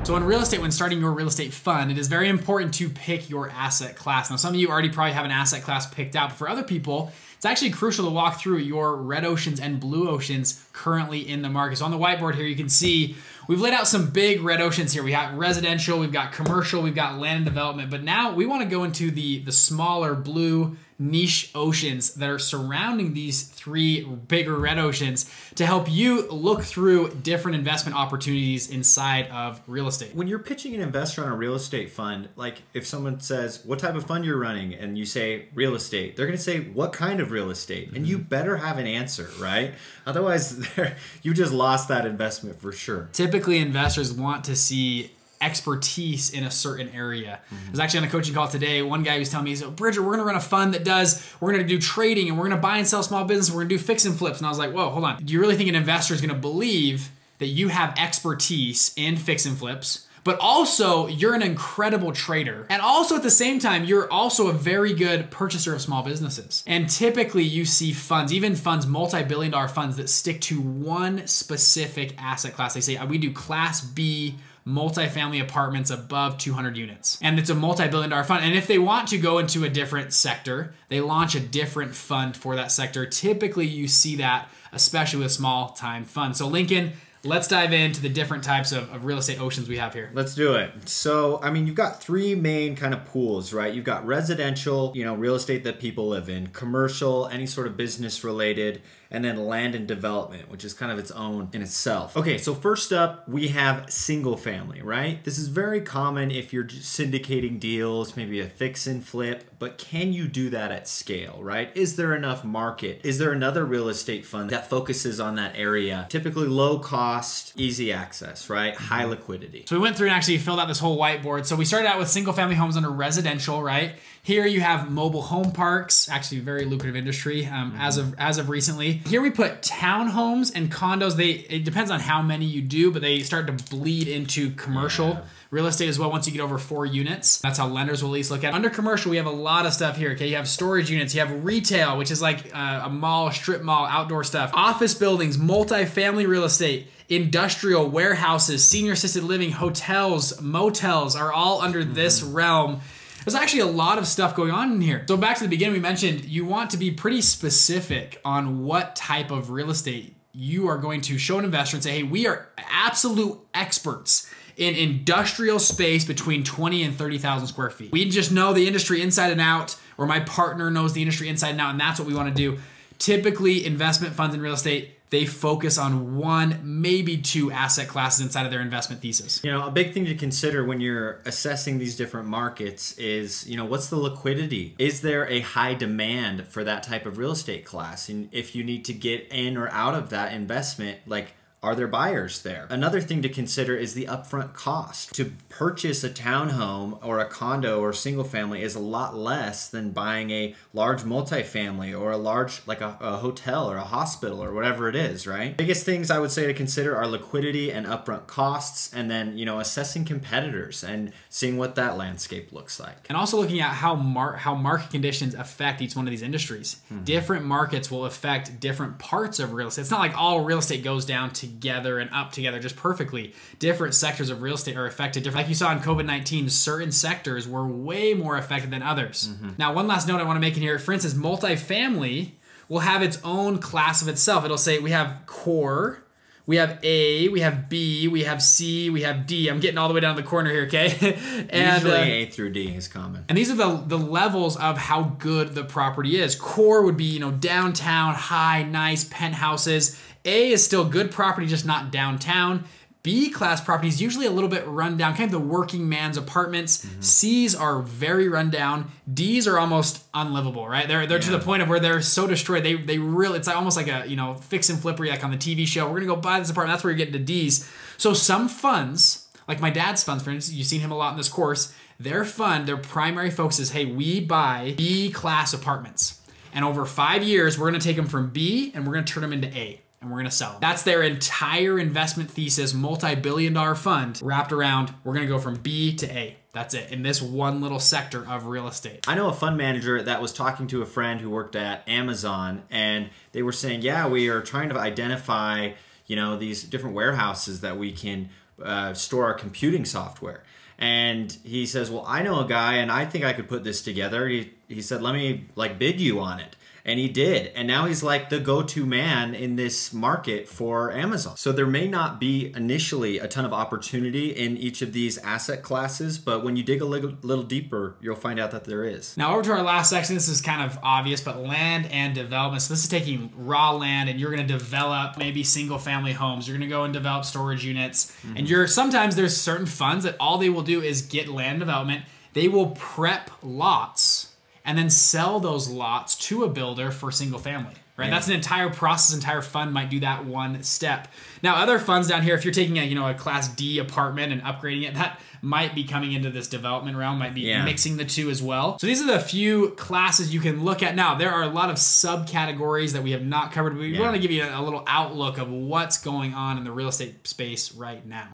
So in real estate, when starting your real estate fund, it is very important to pick your asset class. Now, some of you already probably have an asset class picked out, but for other people, it's actually crucial to walk through your red oceans and blue oceans currently in the market. So on the whiteboard here, you can see we've laid out some big red oceans here. We got residential, we've got commercial, we've got land and development, but now we want to go into the smaller blue niche oceans that are surrounding these three bigger red oceans to help you look through different investment opportunities inside of real estate. When you're pitching an investor on a real estate fund, like if someone says, what type of fund you're running, and you say real estate, they're going to say, what kind of real estate? And you better have an answer, right? Otherwise, you just lost that investment for sure. Typically, investors want to see expertise in a certain area. I was actually on a coaching call today. One guy was telling me, he's like, Bridger, we're gonna run a fund that we're gonna do trading and we're gonna buy and sell small business. We're gonna do fix and flips. And I was like, whoa, hold on. Do you really think an investor is gonna believe that you have expertise in fix and flips, but also you're an incredible trader? And also at the same time, you're also a very good purchaser of small businesses. And typically you see funds, even funds, multi-billion-dollar funds that stick to one specific asset class. They say, we do class B multifamily apartments above 200 units. And it's a multi-billion-dollar fund. And if they want to go into a different sector, they launch a different fund for that sector. Typically you see that, especially with small time funds. So Lincoln, let's dive into the different types of real estate oceans we have here. Let's do it. So, I mean, you've got three main kind of pools, right? You've got residential, real estate that people live in, commercial, any sort of business related, and then land and development, which is kind of its own in itself. Okay, so first up, we have single family, right? This is very common if you're syndicating deals, maybe a fix and flip, but can you do that at scale, right? Is there enough market? Is there another real estate fund that focuses on that area? Typically low cost, easy access, right? High liquidity. So we went through and actually filled out this whole whiteboard. So we started out with single family homes under residential, right? Here you have mobile home parks, actually a very lucrative industry as of recently. Here we put townhomes and condos. It depends on how many you do, but they start to bleed into commercial real estate as well once you get over 4 units. That's how lenders will at least look at it. Under commercial, we have a lot of stuff here, okay? You have storage units, you have retail, which is like a mall, strip mall, outdoor stuff, office buildings, multifamily real estate, industrial, warehouses, senior assisted living, hotels, motels are all under this realm. There's actually a lot of stuff going on in here. So back to the beginning, we mentioned you want to be pretty specific on what type of real estate you are going to show an investor and say, hey, we are absolute experts in industrial space between 20 and 30,000 square feet. We just know the industry inside and out, or my partner knows the industry inside and out, and that's what we want to do. Typically, investment funds in real estate, they focus on 1, maybe 2 asset classes inside of their investment thesis. A big thing to consider when you're assessing these different markets is, what's the liquidity? Is there a high demand for that type of real estate class? And if you need to get in or out of that investment, like, are there buyers there? Another thing to consider is the upfront cost. To purchase a townhome or a condo or single family is a lot less than buying a large multifamily or a large, like a hotel or a hospital or whatever it is, right? Biggest things I would say to consider are liquidity and upfront costs, and then, assessing competitors and seeing what that landscape looks like. And also looking at how market conditions affect each one of these industries. Different markets will affect different parts of real estate. It's not like all real estate goes down together and up together just perfectly. Different sectors of real estate are affected different. Like you saw in COVID-19, certain sectors were way more affected than others. Now, one last note I want to make in here, for instance, multifamily will have its own class of itself. It'll say we have core, we have A, we have B, we have C, we have D. I'm getting all the way down the corner here, okay? And usually A through D is common. And these are the levels of how good the property is. Core would be, downtown, high, nice penthouses. A is still good property, just not downtown. B class properties usually a little bit run down, kind of the working man's apartments. C's are very run down. D's are almost unlivable, right? They're to the point of where they're so destroyed. They really, it's almost like a fix and flippery, like on the TV show. We're gonna go buy this apartment. That's where you're getting to D's. So some funds, like my dad's funds, for instance, you've seen him a lot in this course. Their fund, their primary focus is, hey, we buy B class apartments, and over 5 years, we're gonna take them from B and we're gonna turn them into A. And we're gonna sell them. That's their entire investment thesis, multi-billion-dollar fund wrapped around, we're gonna go from B to A. That's it, in this one little sector of real estate. I know a fund manager that was talking to a friend who worked at Amazon, and they were saying, yeah, we are trying to identify, these different warehouses that we can store our computing software. And he says, well, I know a guy and I think I could put this together. He said, let me like bid you on it. And he did. And now he's like the go-to man in this market for Amazon. So there may not be initially a ton of opportunity in each of these asset classes, but when you dig a little deeper, you'll find out that there is. Now over to our last section. This is kind of obvious, but land and development. So this is taking raw land and you're going to develop maybe single family homes. You're going to go and develop storage units. And sometimes there's certain funds that all they will do is get land development. They will prep lots and then sell those lots to a builder for single family, right? That's an entire process. Entire fund might do that one step. Now, other funds down here, if you're taking a Class D apartment and upgrading it, that might be coming into this development realm, might be mixing the two as well. So these are the few classes you can look at. Now, there are a lot of subcategories that we have not covered, but we want to give you a little outlook of what's going on in the real estate space right now.